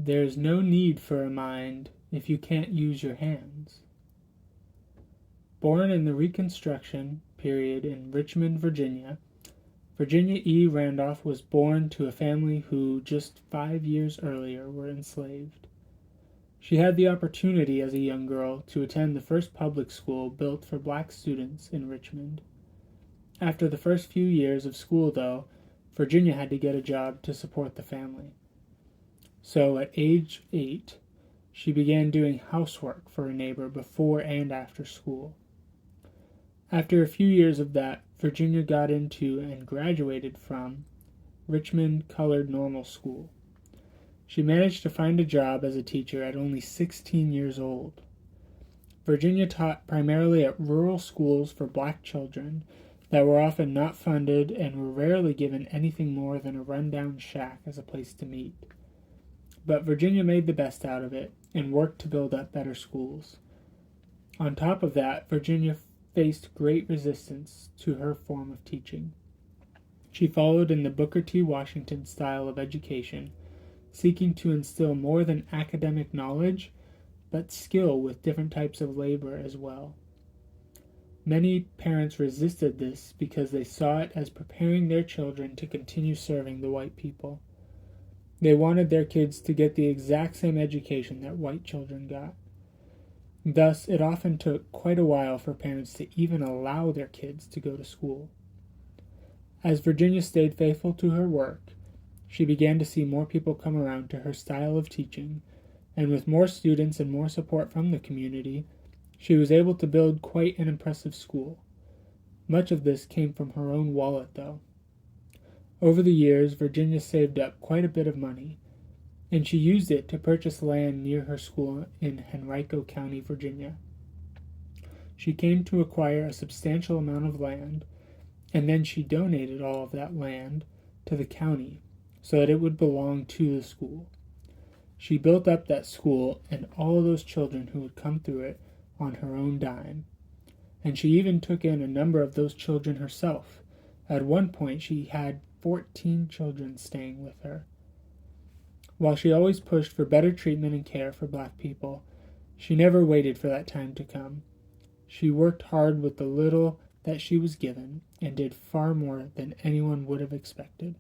There's no need for a mind if you can't use your hands. Born in the Reconstruction period in Richmond, Virginia, Virginia E. Randolph was born to a family who, just 5 years earlier, were enslaved. She had the opportunity as a young girl to attend the first public school built for black students in Richmond. After the first few years of school, though, Virginia had to get a job to support the family. So at age 8, she began doing housework for a neighbor before and after school. After a few years of that, Virginia got into and graduated from Richmond Colored Normal School. She managed to find a job as a teacher at only 16 years old. Virginia taught primarily at rural schools for black children that were often not funded and were rarely given anything more than a rundown shack as a place to meet. But Virginia made the best out of it and worked to build up better schools. On top of that, Virginia faced great resistance to her form of teaching. She followed in the Booker T. Washington style of education, seeking to instill more than academic knowledge, but skill with different types of labor as well. Many parents resisted this because they saw it as preparing their children to continue serving the white people. They wanted their kids to get the exact same education that white children got. Thus, it often took quite a while for parents to even allow their kids to go to school. As Virginia stayed faithful to her work, she began to see more people come around to her style of teaching, and with more students and more support from the community, she was able to build quite an impressive school. Much of this came from her own wallet, though. Over the years, Virginia saved up quite a bit of money, and she used it to purchase land near her school in Henrico County, Virginia. She came to acquire a substantial amount of land, and then she donated all of that land to the county so that it would belong to the school. She built up that school and all of those children who would come through it on her own dime, and she even took in a number of those children herself. At one point, she had 14 children staying with her. While she always pushed for better treatment and care for black people, she never waited for that time to come. She worked hard with the little that she was given and did far more than anyone would have expected.